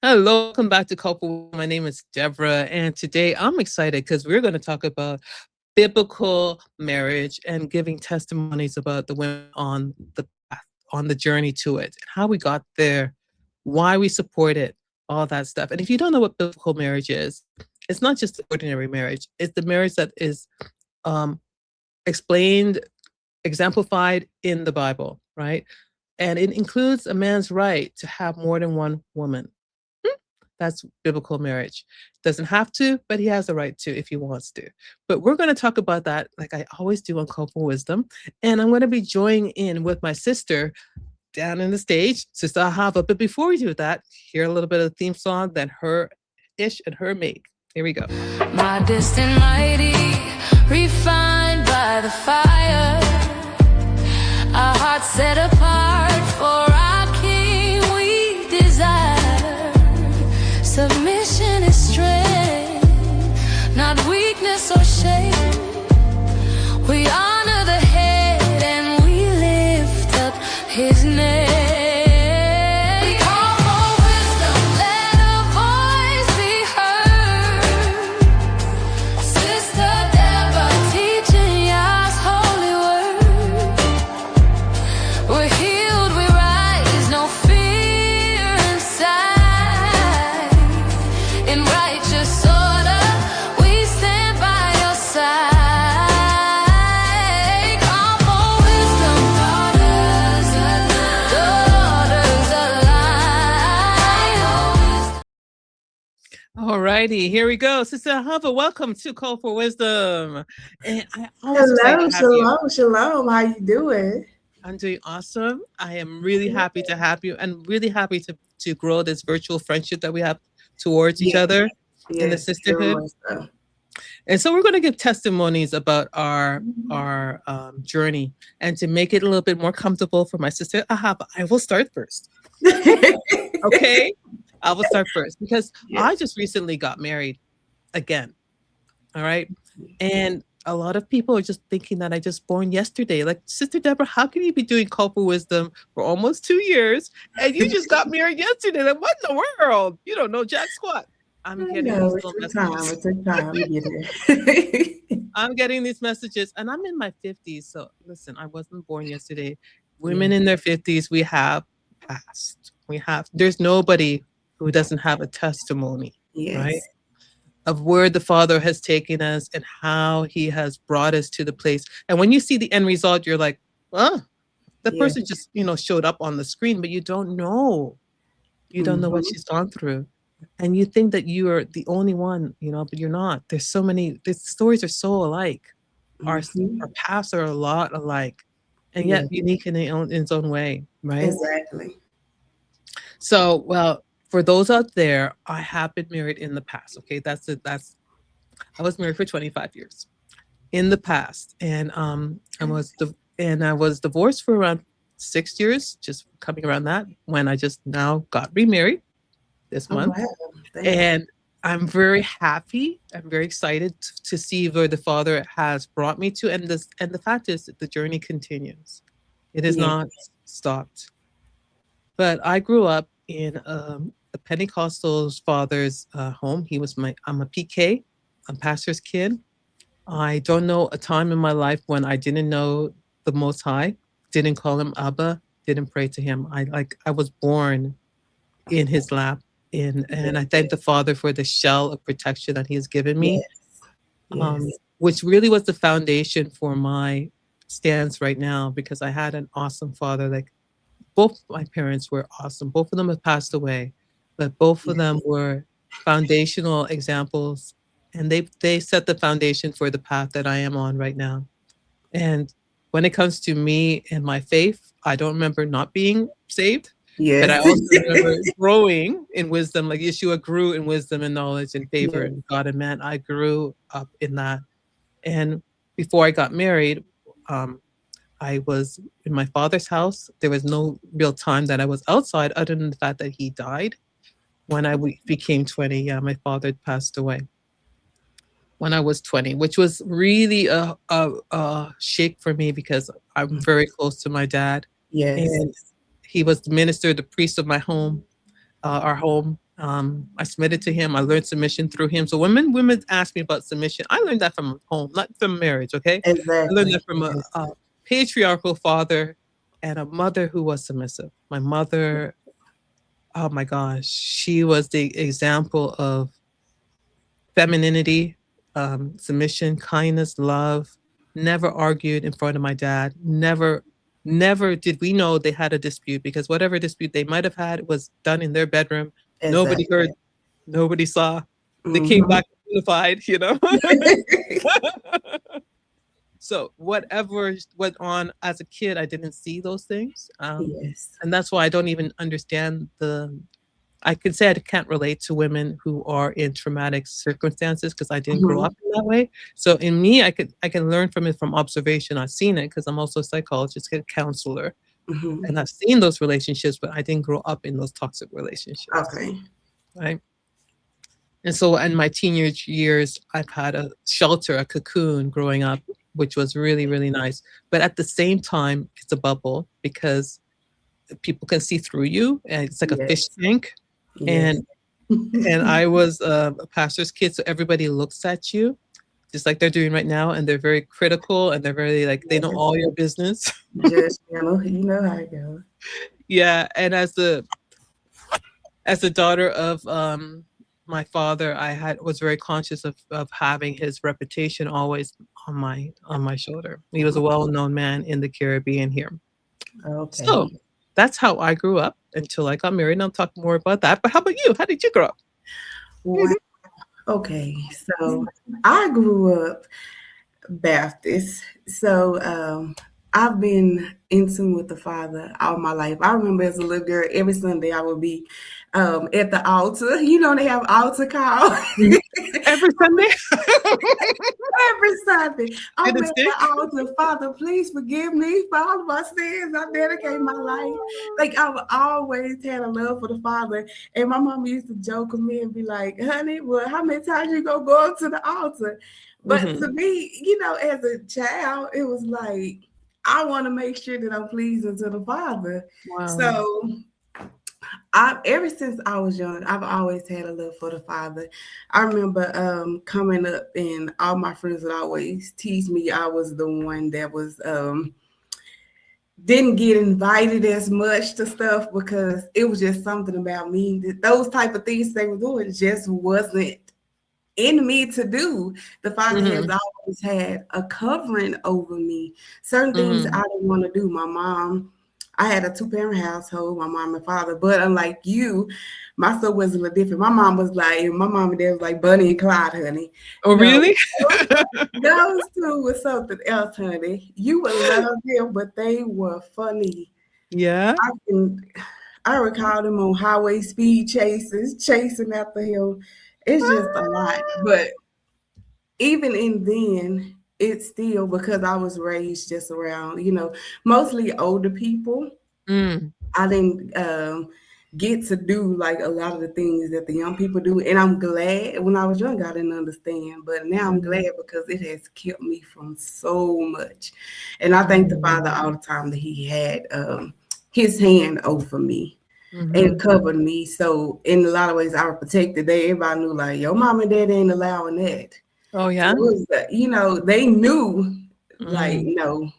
Hello, welcome back to Couple. My name is Deborah, and today I'm excited because we're going to talk about biblical marriage and giving testimonies about the women on the path, on the journey to it, and how we got there, why we support it, all that stuff. And if you don't know what biblical marriage is, it's not just ordinary marriage, it's the marriage that is um, explained, exemplified in the Bible, right? And it includes a man's right to have more than one woman. That's biblical marriage. Doesn't have to, but he has the right to if he wants to. But we're going to talk about that like I always do on Couple Wisdom. And I'm going to be joining in with my sister down in the stage, Sister Ahava. But before we do that, hear a little bit of the theme song that her ish and her make. Here we go. Modest and mighty, refined by the fire, our hearts set apart for our King we desire. Submission is strength, not weakness or shame. We honor the head and we lift up his name. We call for wisdom, let a voice be heard. Sister Deborah teaching Yah's holy word. We're healed, we rise, no fear inside. In righteous order, we stand by your side. Come for wisdom, daughters alive. All righty, here we go. Sister Ahava, welcome to Call for Wisdom. And I always excited Hello, to have you. shalom. How you doing? I'm doing awesome. I am really happy to have you and really happy to grow this virtual friendship that we have towards each other in the sisterhood. So. And so we're going to give testimonies about our journey. And to make it a little bit more comfortable for my sister Ahava, I will start first. Okay? I will start first because I just recently got married again. All right? And a lot of people are just thinking that I just born yesterday. Like, Sister Deborah, how can you be doing Couple Wisdom for almost 2 years and you just got married yesterday? Like, what in the world? You don't know jack squat. I'm getting these little messages. It took time to get there. I'm getting these messages, and I'm in my 50s. So listen, I wasn't born yesterday. Women in their 50s, we have passed. There's nobody who doesn't have a testimony, right? Of where the Father has taken us and how he has brought us to the place. And when you see the end result, you're like, oh, the person just, showed up on the screen, but you don't know. You don't know what she's gone through. And you think that you are the only one, but you're not. There's so many, the stories are so alike. Our paths are a lot alike, and yet unique in its own way, right? Exactly. So, well, for those out there, I have been married in the past. Okay, I was married for 25 years in the past, and I was divorced for around 6 years, just coming around that, when I just now got remarried this month. Wow. And I'm very happy. I'm very excited to see where the Father has brought me to. And the fact is that the journey continues. It has not stopped. But I grew up in a Pentecostal father's home. I'm a PK, I'm pastor's kid. I don't know a time in my life when I didn't know the Most High, didn't call him Abba, didn't pray to him. I was born in his lap. And I thank the Father for the shell of protection that he has given me, which really was the foundation for my stance right now, because I had an awesome father. Like, both my parents were awesome. Both of them have passed away, but both of them were foundational examples, and they set the foundation for the path that I am on right now. And when it comes to me and my faith, I don't remember not being saved. But I also remember growing in wisdom, like Yeshua grew in wisdom and knowledge and favor in God and man. I grew up in that. And before I got married, I was in my father's house. There was no real time that I was outside other than the fact that he died. When I became 20, my father passed away when I was 20, which was really a shake for me because I'm very close to my dad. And he was the minister, the priest of my home, our home. I submitted to him. I learned submission through him. So when women ask me about submission, I learned that from home, not from marriage. Okay, I learned Exactly. that from Yes. a patriarchal father and a mother who was submissive. My mother, oh my gosh, she was the example of femininity, submission, kindness, love. Never argued in front of my dad. Never did we know they had a dispute, because whatever dispute they might have had was done in their bedroom. Nobody heard, Exactly. nobody saw. They came Hmm. back unified. So whatever went on as a kid, I didn't see those things. Yes. And that's why I don't even understand I could say I can't relate to women who are in traumatic circumstances because I didn't grow Hmm. up in that way. So in me, I can learn from it from observation. I've seen it because I'm also a psychologist, a counselor, Hmm. and I've seen those relationships, but I didn't grow up in those toxic relationships, Okay. right? And so in my teenage years, I've had a shelter, a cocoon growing up, which was really, really nice. But at the same time, it's a bubble because people can see through you, and it's like a fish Yes. tank. Yes. And I was a pastor's kid, so everybody looks at you just like they're doing right now, and they're very critical, and they're very like they know Yes. all your business. Just you know how it goes. Yeah, and as the daughter of my father, I had was very conscious of having his reputation always on my shoulder. He was a well-known man in the Caribbean here. So Okay. that's how I grew up until I got married, and I'll talk more about that. But how about you? How did you grow up? Wow. Okay. So I grew up Baptist. So I've been in tune with the Father all my life. I remember as a little girl, every Sunday I would be at the altar. You know, they have altar call. Mhm. Every Sunday? Every Sunday, Did I'm it at the stick? altar. Father, please forgive me for all of my sins. I dedicate my life. Like I've always had a love for the Father. And my mom used to joke with me and be like, honey, well, how many times you gonna go up to the altar? But Mhm. to me, as a child, it was like I want to make sure that I'm pleasing to the Father. Wow. So I ever since I was young, I've always had a love for the Father. I remember coming up and all my friends would always tease me I was the one that was didn't get invited as much to stuff because it was just something about me that those type of things they were doing just wasn't in me to do. The Father has Mhm. always had a covering over me. Certain things Mhm. I didn't want to do. My mom, I had a two-parent household, my mom and father, but unlike you, my stuff was a little different. My mom and dad was like Bunny and Clyde, honey. Oh, No, really? those two was something else, honey. You would love them, but they were funny. Yeah? I can I recall them on highway speed chases, chasing after him. It's just a lot. But even in then, it's still because I was raised just around, mostly older people. Mm. I didn't get to do like a lot of the things that the young people do. And I'm glad when I was young, I didn't understand. But now I'm Mhm. glad because it has kept me from so much. And I thank the Father Mm. all the time that He had His hand over me and Mhm. covered me. So in a lot of ways, I was protected. Everybody knew like your mom and dad ain't allowing that. Oh, So yeah? it was, they knew like Mm. no,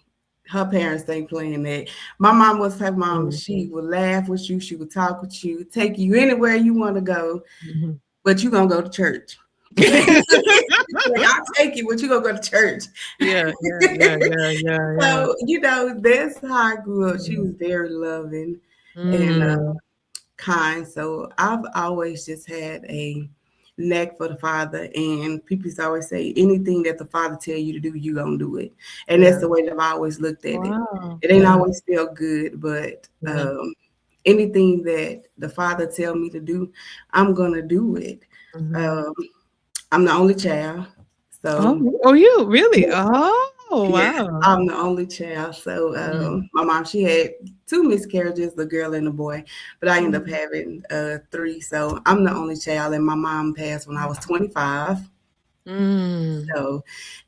her parents ain't playing that. My mom was her mom. Mm. She would laugh with you. She would talk with you, take you anywhere you want to go, Mhm. but you gonna go to church. Like I'll take you, but you gonna go to church. Yeah, yeah, yeah, yeah, yeah, yeah. So that's how I grew up. She Mm. was very loving and Mm. kind. So I've always just had a knack for the Father. And people used to always say, anything that the Father tell you to do, you gonna do it. And that's Yeah. the way that I've always looked at it. Wow. It ain't Yeah. always felt good, but Yeah. anything that the Father tell me to do, I'm gonna do it. Mhm. Um, I'm the only child, so Oh, you? Really? Oh, yeah, wow. I'm the only child. So Mm. my mom, she had two miscarriages, the girl and the boy, but I ended up Mm. having three. So I'm the only child, and my mom passed when I was 25. Mm. So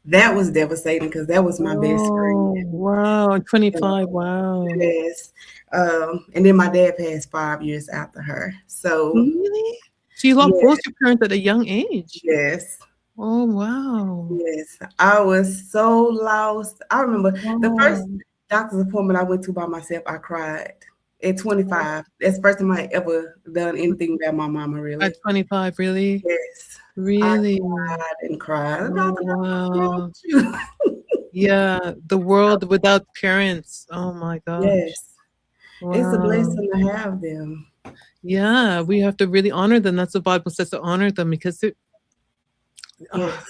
that was devastating because that was my best friend. Oh, wow. So, 25. Wow. yes. And then my dad passed 5 years after her. So Really? So you lost Yes, both your parents at a young age. yes. Oh, wow. Yes, I was so lost. I remember the first Wow. doctor's appointment I went to by myself, I cried at 25. That's the first time I ever done anything about my mama, At really. 25, really? Yes, I Really? cried and cried. The Oh, doctor, what's wrong wow. with you? Yeah, the world without parents. Oh my gosh. Yes, it's a Wow. blessing to have them. Yeah, we have to really honor them. That's what the Bible says, to honor them, because it, Yes, ah,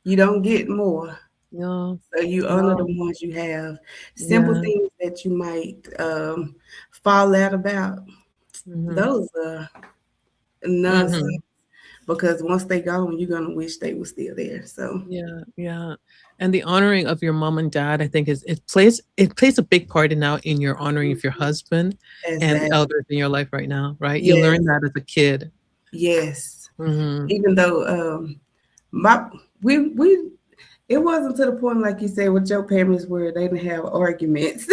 you don't get more. yeah, So you honor the wow. ones you have. Simple Yeah. things that you might fall out about, Hmm. those are nonsense. Hmm. Because once they gone, you're gonna wish they were still there. So Yeah, yeah. And the honoring of your mom and dad, I think, is it plays a big part in now in your honoring of your husband and the exactly, elders in your life right now, right? You yes, learn that as a kid. yes. Hmm. Even though my we it wasn't to the point like you said with your parents where they didn't have arguments.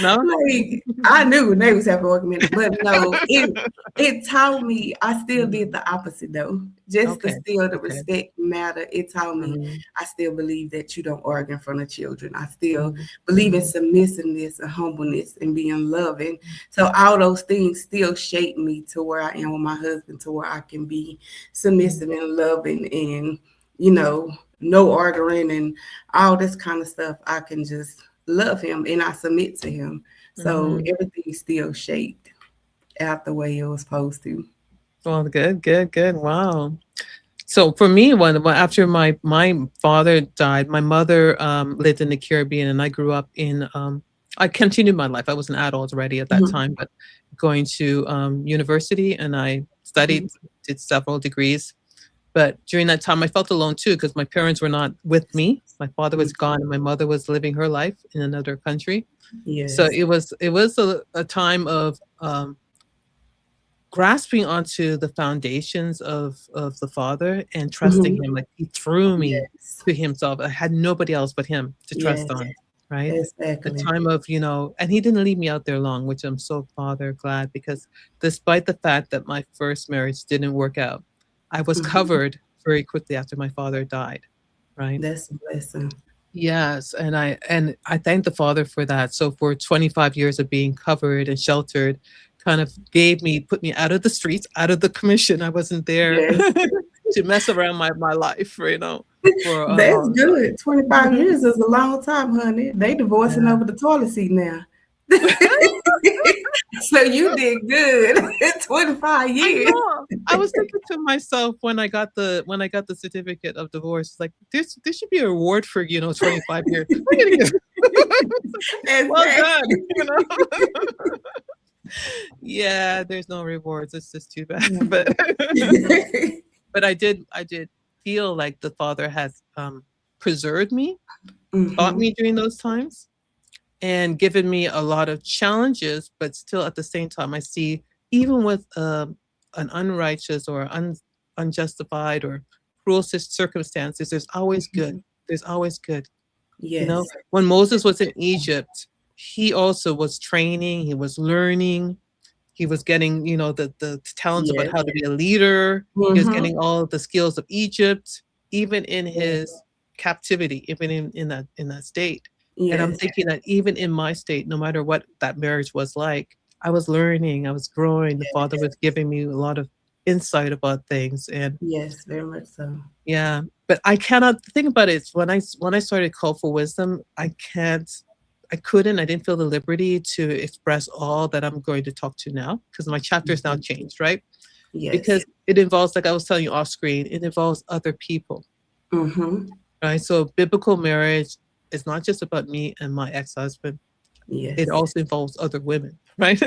No? Like I knew they was having arguments, but no, it taught me I still did Mhm. the opposite though. Just to Okay. still the Okay. respect matter. It taught me Mhm. I still believe that you don't argue in front of children. I still Mhm. believe in Mhm. submissiveness and humbleness and being loving. So all those things still shape me to where I am with my husband, to where I can be Mhm. submissive and loving and you know, no arguing and all this kind of stuff. I can just love him and I submit to him. So Mhm. everything's still shaped out the way it was supposed to. Well, good, good, good. Wow. So for me, when after my father died, my mother lived in the Caribbean, and I grew up in. I continued my life. I was an adult already at that Mhm, time, but going to university, and I mhm, studied, did several degrees. But during that time, I felt alone too because my parents were not with me. My father was mhm. gone, and my mother was living her life in another country. So Yes. it was a time of grasping onto the foundations of the Father and trusting Mhm. Him. Like He threw me Yes. to Himself. I had nobody else but Him to trust Yes. on, right? A Exactly. time of, and He didn't leave me out there long, which I'm so Father glad, because despite the fact that my first marriage didn't work out, I was Mhm. covered very quickly after my father died, right? That's a blessing. Yes, and I thank the Father for that. So for 25 years of being covered and sheltered, kind of put me out of the streets, out of the commission. I wasn't there Yes. to mess around my life, for a That's long good. 25 time. years is a long time, honey. They divorcing Yeah. over the toilet seat now. So you did good. 25 I years. know. I was thinking to myself when I got the certificate of divorce, like there should be a reward for 25 years. I gotta get well done, Exactly. you know. Yeah, there's no rewards. It's just too bad. But but I did feel like the Father has preserved me, taught Mhm. me during those times, and given me a lot of challenges, but still at the same time, I see even with an unrighteous or unjustified or cruel circumstances, there's always good. Mhm. There's always good. Yes. When Moses was in Egypt, he also was training, he was learning, he was getting, the talents about Yes. how to be a leader. He was Mhm. getting all the skills of Egypt, even in Yes. his captivity, even in that state. And I'm Yes. thinking that even in my state, no matter what that marriage was like, I was learning, I was growing. The Father was giving me a lot of insight about things, and Yes, very much so. yeah, but I cannot the thing about it is when I started Call for Wisdom, I didn't feel the liberty to express all that I'm going to talk to now because my chapter's now Mhm. changed, right? Yes. Because it involves, like I was telling you off screen, it involves other people, Mhm. right? So biblical marriage is not just about me and my ex-husband. It Yes. also involves other women, right?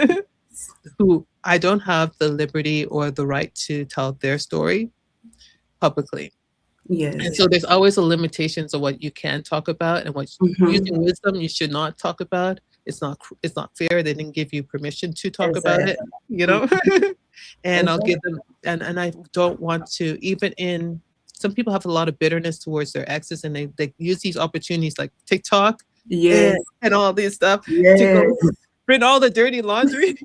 Who I don't have the liberty or the right to tell their story publicly. And Yes. so there's always a limitations of what you can talk about and what Mhm. using wisdom you should not talk about. It's not fair. They didn't give you permission to talk about it, Exactly. you Mm, know? And I'll exactly. give them and I don't want to even in some people have a lot of bitterness towards their exes and they use these opportunities like TikTok and, Yes. and all this stuff to Yes. go print all the dirty laundry.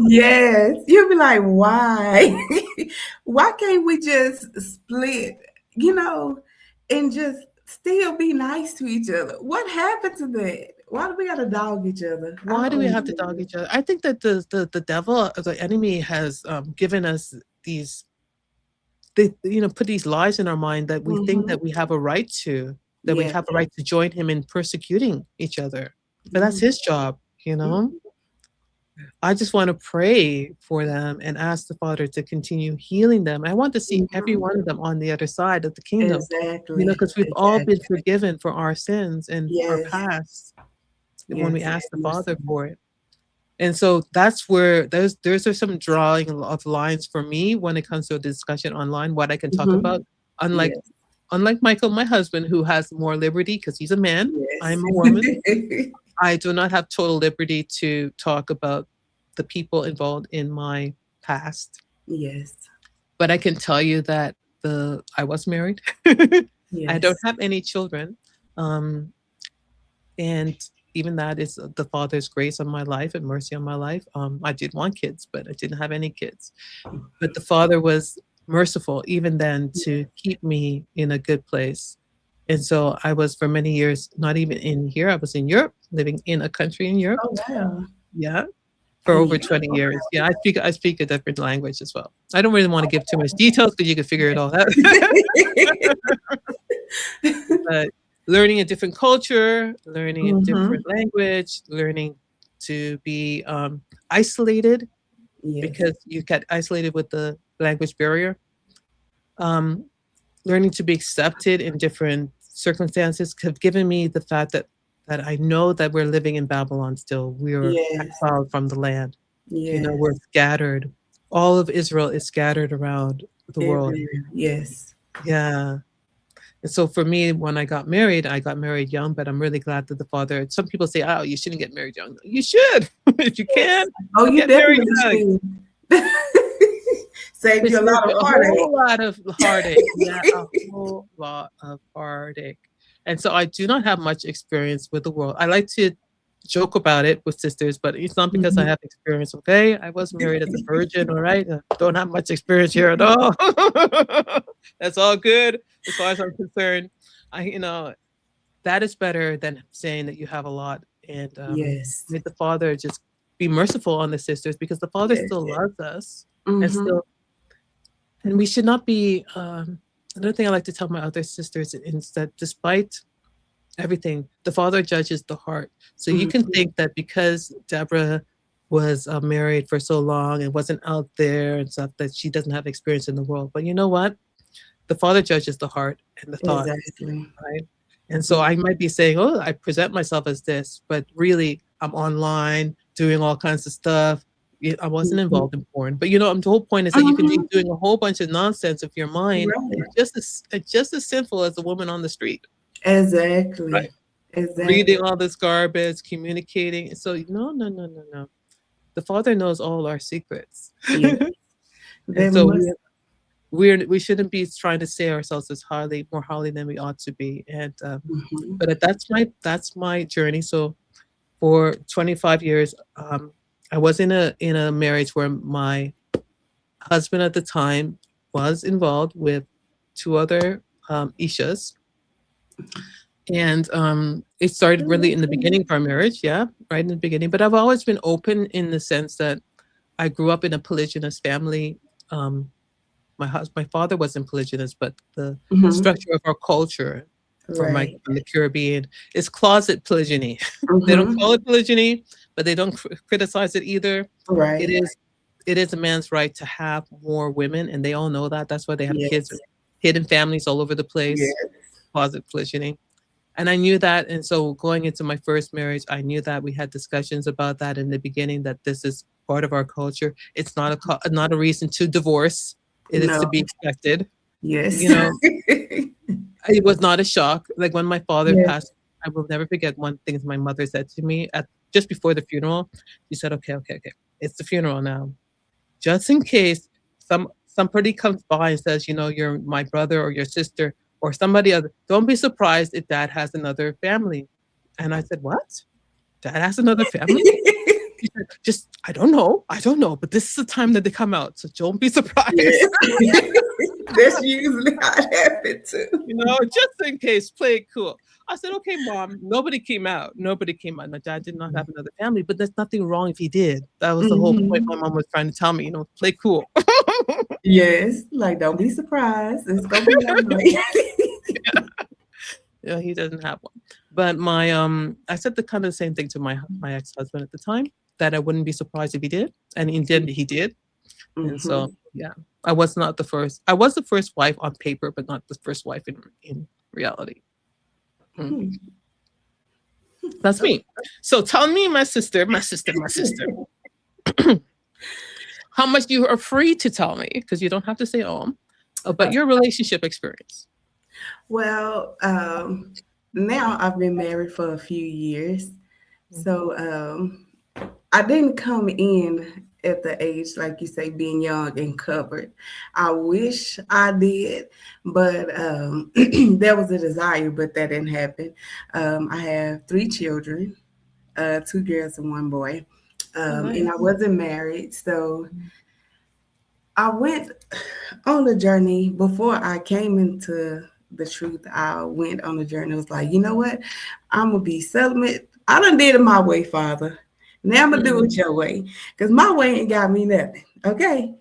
Yes. You'll be like, why? Why can't we just split, you know, and just still be nice to each other? What happened to that? Why do we gotta dog each other? I Why do we don't have to dog know. each other? I think that the devil, the enemy, has given us these, put these lies in our mind that we think Mm-hmm. that we have a right to, that we Yeah. have a right to join him in persecuting each other. But that's Mm-hmm. his job, you know? I just want to pray for them and ask the Father to continue healing them. I want to see every Mm-hmm. one of them on the other side of the kingdom, Exactly. because we've all been Exactly. forgiven for our sins and our Yes. past when we Yes. ask the Have mercy. Father for it. And so that's where those are some drawing of lines for me when it comes to a discussion online, what I can talk Mm-hmm. about. Unlike Yes. unlike Michael, my husband, who has more liberty because he's a man, Yes. I'm a woman. I do not have total liberty to talk about the people involved in my past, Yes. but I can tell you that I was married. I don't Yes. have any children, um, and even that is the Father's grace on my life and mercy on my life. I did want kids, but I didn't have any kids. But the Father was merciful even then to keep me in a good place. And so I was for many years not even in here. I was in Europe, living in a country in Europe. Oh wow. Yeah, for And over you 20 years. Yeah, I speak a different language as well. I don't really want to give too much details because you can figure it all out. But learning a different culture, learning a Mm-hmm. different language, learning to be isolated Yes. because you get isolated with the language barrier. Um, Learning to be accepted in different circumstances have given me the fact that I know that we're living in Babylon still. We're Yes. exiled from the land. We're Yes. scattered. All of Israel is scattered around the world. Everywhere. Yes. Yeah. And so for me, when I got married young, but I'm really glad that the Father, some people say, oh, you shouldn't get married young. You should. If you can, Yes. Oh, you get married definitely young. should. Saved It you a saves lot of you a heartache. whole lot of heartache. Yeah, a whole lot of heartache. And so I do not have much experience with the world. I like to joke about it with sisters, but it's not because I Mhm. have experience. Okay, I was married as a virgin. All right, don't have much experience here at all. That's all good as far as I'm concerned. That is better than saying that you have a lot. And Yes. may the Father just be merciful on the sisters because the Father Yes. still Yes. loves us and Mm-hmm. still, and we should not be. Another thing I like to tell my other sisters is that despite everything, the Father judges the heart. So you can Mm-hmm. think that because Deborah was married for so long and wasn't out there and stuff, that she doesn't have experience in the world. But you know what? The Father judges the heart and the thoughts, Exactly. right? And so Yeah. I might be saying, oh, I present myself as this, but really I'm online doing all kinds of stuff. I wasn't Mhm. involved in porn, but the whole point is that you can be Mhm. doing a whole bunch of nonsense if your mind is Right. just as sinful as the woman on the street, right? Exactly. Reading Exactly. all this garbage, communicating. So no, no, no, no, no. The Father knows all our secrets, Yes. and They so must. we shouldn't be trying to say ourselves as more highly than we ought to be. And Mhm. but that's my journey. So for 25 years, I was in a marriage where my husband at the time was involved with two other ishas, and it started Oh, really that's in the good. beginning of our marriage. Yeah, right in the beginning. But I've always been open in the sense that I grew up in a polygynous family. Um, my father wasn't polygynous, but the Mhm. structure of our culture Right. from the Caribbean is closet polygyny. They don't Mhm. call it polygyny, but they don't criticize it either. It Right. is it is a man's right to have more women, and they all know that. That's why they have kids with Yes. hidden families all over the place. Yes. Closet polygyny. And I knew that, and so going into my first marriage, I knew that we had discussions about that in the beginning, that this is part of our culture. It's not a reason to divorce. It is to No. be expected. Yes. You know, it was not a shock. Like when my father Yes. passed, I will never forget one thing my mother said to me at just before the funeral. She said, "Okay, okay, okay, it's the funeral now. Just in case somebody comes by and says, you're my brother or your sister or somebody other, don't be surprised if dad has another family." And I said, "What? Dad has another family?" He said, just, I don't know, but this is the time that they come out. So don't be surprised. Yes. That's usually how it happened too. Just in case, play it cool. I said, okay, mom, nobody came out. Nobody came out. My dad did not have another family, but there's nothing wrong if he did. That was the whole point my Mhm. mom was trying to tell me, play cool. Yes, like don't be surprised. It's gonna be all right. Yeah, he doesn't have one. But I said the kind of same thing to my ex-husband at the time, that I wouldn't be surprised if he did. And indeed he did. And so, Mhm. yeah, I was not the first. I was the first wife on paper, but not the first wife in reality. Hmm. Hmm. That's me. So tell me, my sister, how much you are free to tell me, because you don't have to say all, about your relationship experience. Well, now I've been married for a few years, so I didn't come in at the age, like you say, being young and covered. I wish I did, but there was a desire, but that didn't happen. I have three children, two girls and one boy, Oh, and I nice. wasn't married, so I went on a journey before I came into the truth. I went on a journey. It was like, you know what? I'm gonna be celibate. I done did it my way, Father. Now I'm gonna do Mm, it your way, cause my way ain't got me nothing. Okay,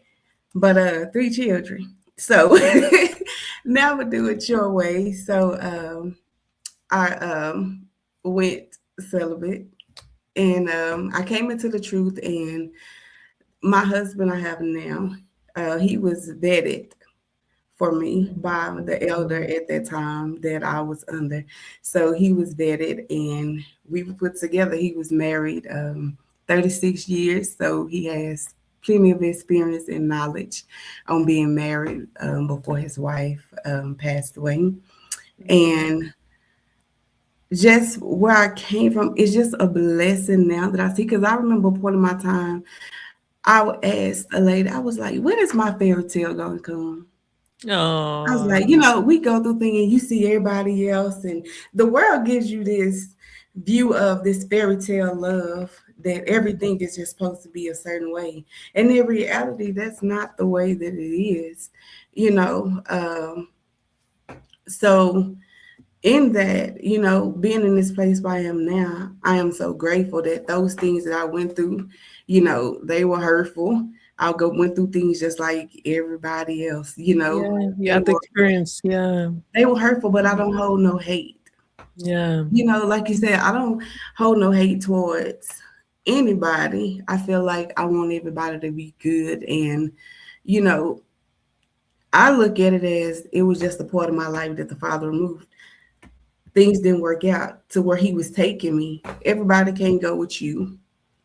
but three children. So now I'm gonna do it your way. So I went celibate, and I came into the truth. And my husband I have now, he was vetted for me by the elder at that time that I was under. So he was vetted and we were put together. He was married 36 years. So he has plenty of experience and knowledge on being married before his wife passed away. And just where I came from, it's just a blessing now that I see. Because I remember a point in my time, I would ask a lady, I was like, when is my fairy tale going to come? I was like, oh, we go through things and you see everybody else, and the world gives you this view of this fairy tale love that everything is just supposed to be a certain way. And in reality, that's not the way that it is, you know. So in that, being in this place where I am now, I am so grateful that those things that I went through, they were hurtful. Went through things just like everybody else, yeah, you they have the were experience. Yeah, they were hurtful, but I don't hold no hate. yeah, Like you said, I don't hold no hate towards anybody. I feel like I want everybody to be good, and you know, I look at it as it was just a part of my life that the Father removed. Things didn't work out to where He was taking me. Everybody can't go with you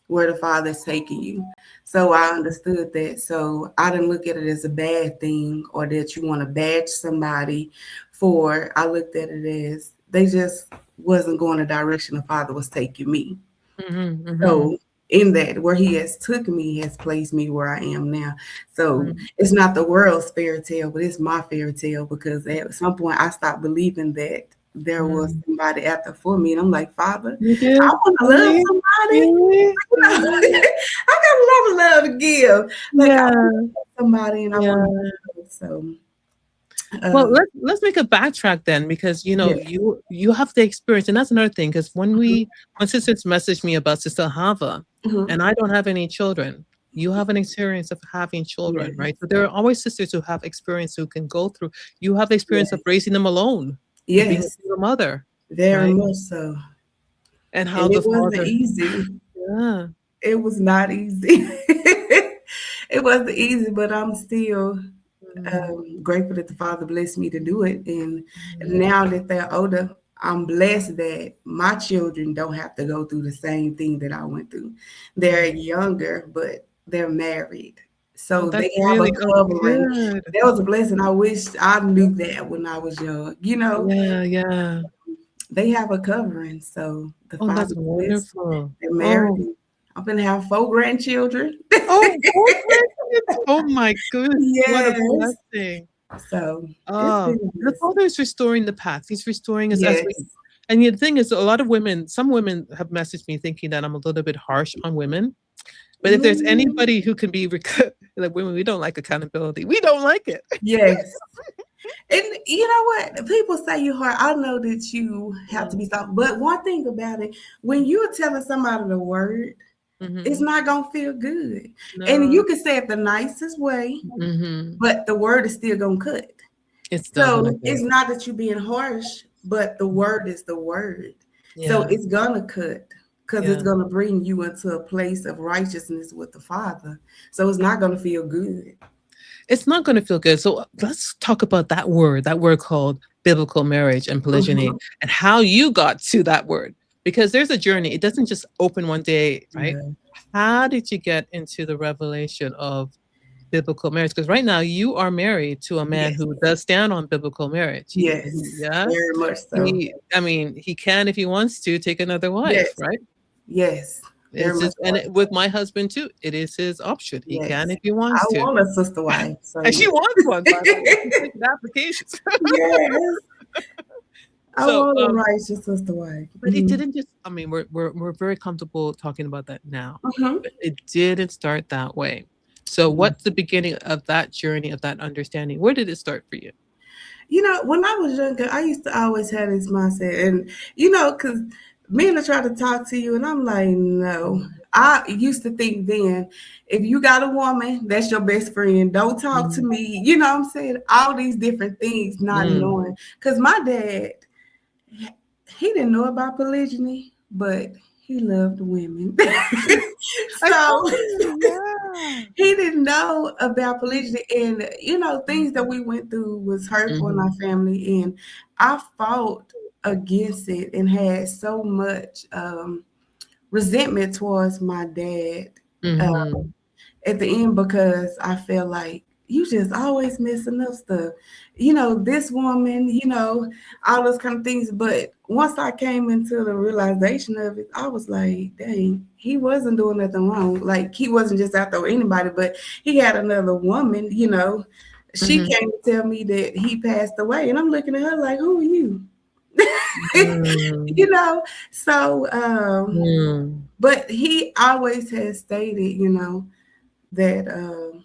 where the Father's taking you. So I understood that. So I didn't look at it as a bad thing or that you want to badge somebody for. I looked at it as they just wasn't going the direction the Father was taking me. mm-hmm. So in that, where He has took me, He has placed me where I am now. So Mm-hmm. it's not the world's fairy tale, but it's my fairy tale because at some point I stopped believing that there was Mm. somebody out there for me. And I'm like, Father, You I did? want to love Really? somebody. Really? Really? I got a lot of love to give. Like I want Yeah, to love somebody and I want to yeah. love. So Well, um let's make a backtrack then, because yeah. you have the experience, and that's another thing. Because when sisters messaged me about Sister Hava, Mhm. and I don't have any children, you have an experience of having children, Yes. right? So there are always sisters who have experience who can go through. You have the experience of Yes. raising them alone, of being a Yes. single mother, Very right? much so. And how And the it wasn't father, easy. yeah, It was not easy. It wasn't easy, but I'm still mm, grateful that the Father blessed me to do it. And mm, now that they're older, I'm blessed that my children don't have to go through the same thing that I went through. They're mm. younger, but they're married. Oh, So that's they have a really covering. good. That was a blessing. I wish I knew that when I was young. Yeah, yeah. They have a covering. So the Oh, Father that's blessed. wonderful. They're married. Oh, I'm going to have 4 grandchildren. oh, four grandkids. Oh my goodness, what a Yes. blessing. So it's Oh, been a the blessing. Father is restoring the path. He's restoring us as we. Yes. And the thing is, a lot of women, some women have messaged me thinking that I'm a little bit harsh on women. But if there's Mm, anybody who can be like women, we don't like accountability. We don't like it. yes. And you know what? People say you hard. I know that you have to Mm, be soft. But one thing about it, when you're telling somebody the word, it's mhm. not gonna feel good. And No. you can say it the nicest way, Mhm. but the word is still gonna cut. It's still gonna So go. it's not that you're being harsh, but the word is the word. So Yeah. it's gonna cut because it's Yeah. gonna bring you into a place of righteousness with the Father. So it's not gonna feel good. It's not gonna feel good. So let's talk about that word called biblical marriage and polygyny, Mhm. and how you got to that word. Because there's a journey. It doesn't just open one day, right? Yeah. How did you get into the revelation of biblical marriage? Because right now you are married to a man Yes. who does stand on biblical marriage. Yes. Yeah. Very much so. I mean, he can, if he wants to, take another wife, Yes. right? Yes. Very It's much just, and so. with my husband too, it is his option. He can Yes. if he I wants to. want a sister wife. And So she wants one, by the way. She's taking applications. yes. I So, want a righteous sister wife. but it didn't just, I mean, we're very comfortable talking about that now. Mhm. But it didn't start that way. So Mhm. what's the beginning of that journey, of that understanding? Where did it start for you? You know, when I was younger, I used to always have this mindset, and because men will try to talk to you, and I'm like, no. Mhm. I used to think then, if you got a woman, that's your best friend. Don't talk to Mhm. me. You know what I'm saying? All these different things, not Mm. knowing. Because my dad, he didn't know about polygyny, but he loved women. I So told you, yeah. he didn't know about polygyny, and things that we went through was hurtful in our Mhm. family, and I fought against it and had so much resentment towards my dad Mhm. at the end because I felt like you just always messing up stuff. This woman, all those kind of things. But once I came into the realization of it, I was like, dang, he wasn't doing nothing wrong. Like he wasn't just out there with anybody, but he had another woman. She Mhm. came to tell me that he passed away. And I'm looking at her like, who are you? Mm. you know, so Mm. but he always has stated, that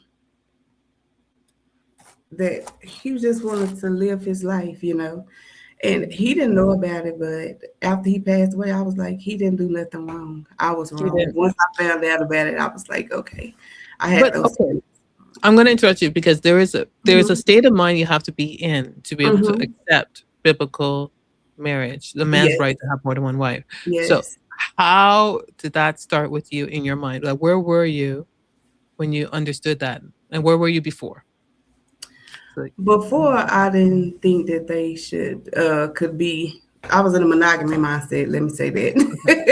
that he just wanted to live his life. And he didn't know about it, but after he passed away, I was like, he didn't do nothing wrong. I was He wrong. didn't. Once I found out about it, I was like, okay. I had But those. okay, I'm gonna interrupt you because there is a Mhm. state of mind you have to be in to be able to Mhm. accept biblical marriage, the man's Yes. right to have more than one wife. So, Yes. how did that start with you in your mind? Like, where were you when you understood that, and where were you before? So, Before, I didn't think that they could be. I was in a monogamy mindset. Let me say that.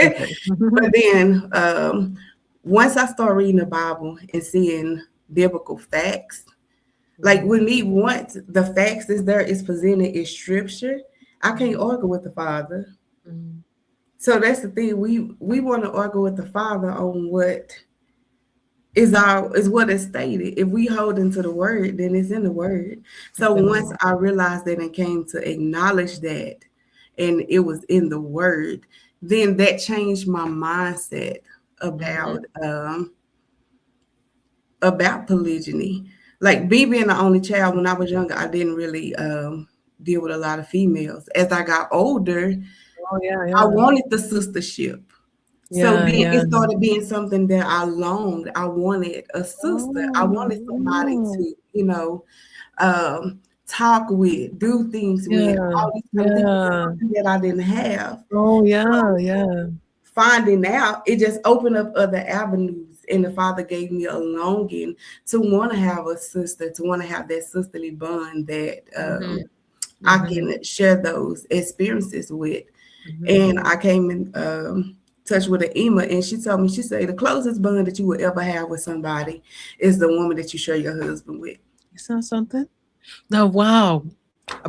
okay. But then, once I started reading the Bible and seeing biblical facts, like Mhm, with me, once the facts is there, is presented in Scripture, I can't mhm, argue with the Father. mhm, So that's the thing. We want to argue with the Father on what is what is stated. If we hold into the word, then it's in the word. So it's in the once word. I realized that and came to acknowledge that and it was in the word, then that changed my mindset Mhm, about polygyny. Like me being the only child when I was younger, I didn't really deal with a lot of females. As I got older, oh, yeah, I yeah. wanted the sistership. So Yeah, then yeah. it started being something that I longed. I wanted a sister. I wanted somebody Oh, to, um, talk with, do things with, yeah, all these kind of things. It's yeah. something that I didn't have. Oh, yeah, So yeah. finding out, it just opened up other avenues. And the Father gave me a longing to want to have a sister, to want to have that sisterly bond that Mhm, I mhm, can share those experiences with. mhm. And I came in touch with an Ema, and she told me, she said, the closest bond that you will ever have with somebody is the woman that you share your husband with. It's not something? No, wow.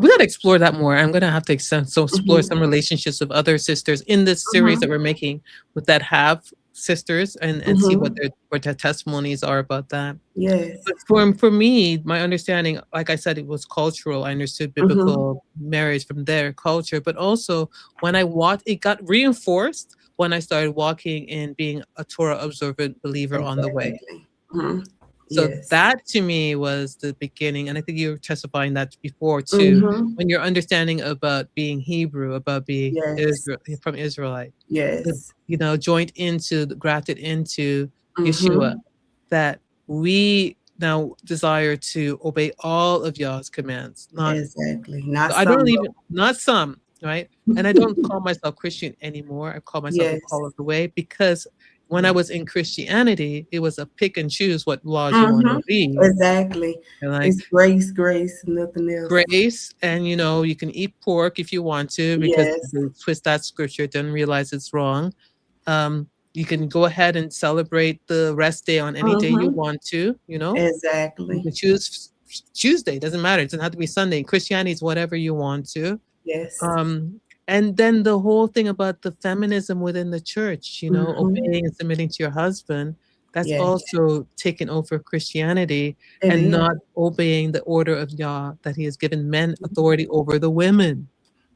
We gotta explore that more. I'm gonna have to explore Mhm, some relationships with other sisters in this series that mhm, we're making with that have sisters, and see what mhm. their testimonies are about that. Yes. But for me, my understanding, like I said, it was cultural. I understood Mhm, biblical marriage from their culture, but also when I watched, it got reinforced when I started walking in being a Torah observant believer on the way. Exactly. Mhm. So Yes. that to me was the beginning, and I think you were testifying that before too, Mhm. when your understanding about being Hebrew, about being Yes. Israel, from Israelite, Yes. joined into, grafted into Yeshua, Mhm. that we now desire to obey all of Yah's commands, not Exactly. Not I don't some. even not some, right? And I don't call myself Christian anymore. I call myself a Yes. call of the way, because when I was in Christianity, it was a pick and choose what laws you want to Mhm. obey. Exactly. And like It's grace, grace, nothing else. grace, and you can eat pork if you want to, because Yes. they twist that scripture, then realize it's wrong. You can go ahead and celebrate the rest day on any day you Mhm. want to, You Exactly. can choose Tuesday, doesn't matter. It doesn't have to be Sunday. Christianity is whatever you want to. Yes. Um, and then the whole thing about the feminism within the church, Mhm. obeying and submitting to your husband, that's Yes. also taken over Christianity, It and is. not obeying the order of Yah, that he has given men authority over the women,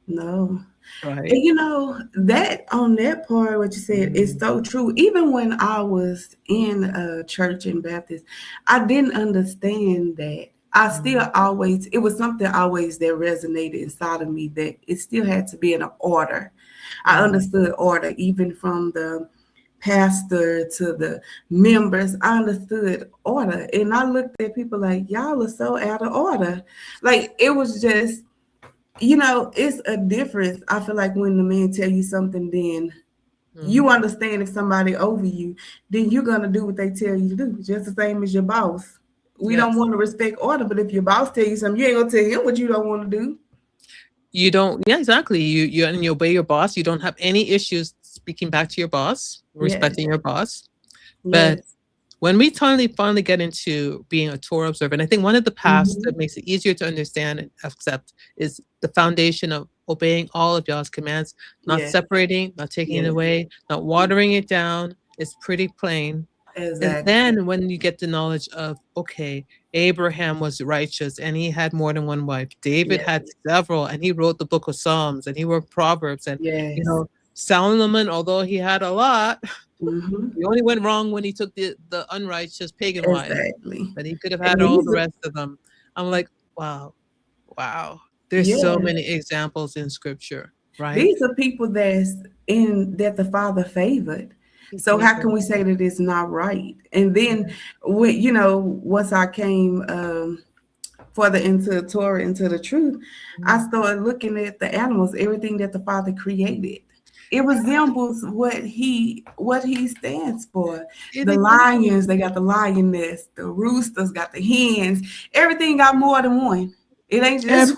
No. right? And that on that part, what you said is so true. Even when I was in a church in Baptist, I didn't understand that. I still Mhm. always, it was something always that resonated inside of me, that it still had to be in an order. I Mhm. understood order, even from the pastor to the members. I understood order. And I looked at people like, y'all are so out of order. Like, it was just, it's a difference. I feel like when the man tell you something, then you Mhm. understand if somebody over you, then you're gonna do what they tell you to do, just the same as your boss. We don't Yes. want to respect order, but if your boss tell you something, you ain't gonna tell him what you don't want to do. You don't, yeah, exactly. You obey your boss. You don't have any issues speaking back to your boss, Yes, respecting your boss. But yes, when we finally get into being a Torah observer, and I think one of the paths hmm that makes it easier to understand and accept is the foundation of obeying all of Yah's commands, not yes, separating, not taking it yes, away, not watering it down. It's pretty plain. And exactly. then when you get the knowledge of, okay, Abraham was righteous and he had more than one wife. David Yes, had several, and he wrote the book of Psalms, and he wrote Proverbs. And, yes, Solomon, although he had a lot, hmm he only went wrong when he took the unrighteous pagan wife, exactly. but he could have And had all these the are, rest of them. I'm like, wow, wow. There's so yes, many examples in scripture, right? these are people that the Father favored. He So how can favored. we say that it's not right? And then Yeah. once I came further into the Torah, into the truth, I Mhm. started looking at the animals, everything that the Father created. It resembles what he stands for. It The exactly. lions, they got the lioness, the roosters got the hens, everything got more than one. It ain't just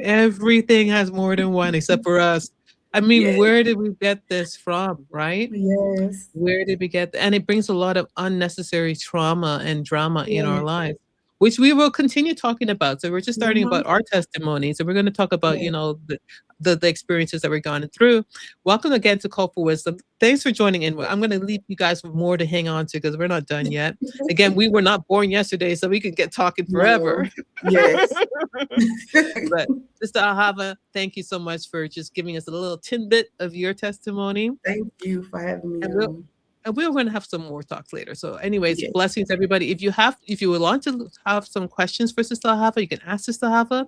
Everything has more than one except for us. I mean, yes, where did we get this from, right? yes, Where did we get and it brings a lot of unnecessary trauma and drama in our yes. lives, which we will continue talking about. So we're just starting Mhm. about our testimonies, and we're going to talk about, Yes. the experiences that we're going through. Welcome again to Call for Wisdom. Thanks for joining in. I'm going to leave you guys with more to hang on to, because we're not done yet. Again, we were not born yesterday, so we could get talking forever. No. Yes. But Sister Ahava, thank you so much for just giving us a little tidbit of your testimony. Thank you for having me And we'll on. and we're going to have some more talks later. So, anyways, Yes. blessings everybody. If you would want to have some questions for Sister Hava, you can ask Sister Hava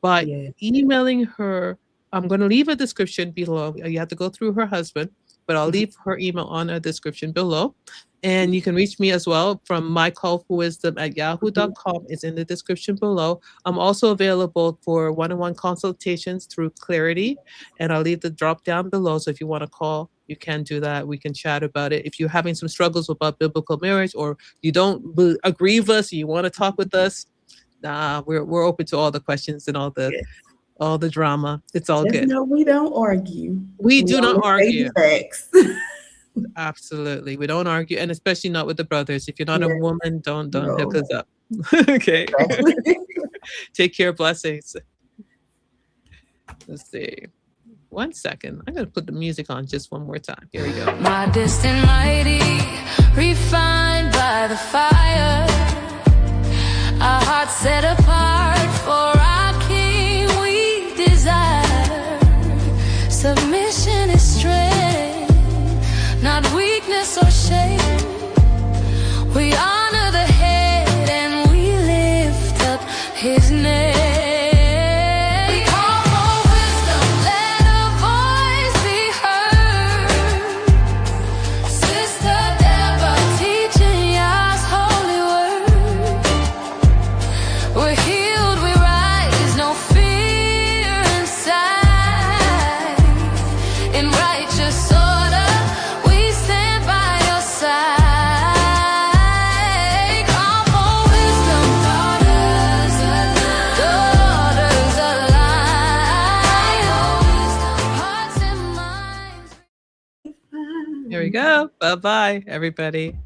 by Yes. emailing her. I'm going to leave a description below. You have to go through her husband, but I'll leave her email on a description below. And you can reach me as well from Mhm. mycallforwisdom@yahoo.com. It's in the description below. I'm also available for one-on-one consultations through Clarity, and I'll leave the drop down below. So if you want to call, you can do that. We can chat about it. If you're having some struggles about biblical marriage, or you don't agree with us, you want to talk with us, we're open to all the questions and Yes. all the drama. It's all Just good. know we don't argue. We We do not only say argue. the facts. Absolutely. We don't argue, and especially not with the brothers. If you're not a Yes. woman, don't hook No. us up. Okay. Exactly. Take care. Blessings. Let's see. 1 second. I'm gonna put the music on just one more time. Here we go. My distant mighty, refined by the fire. Our hearts set apart for our King we desire. Submission is strength. go. Bye bye, everybody.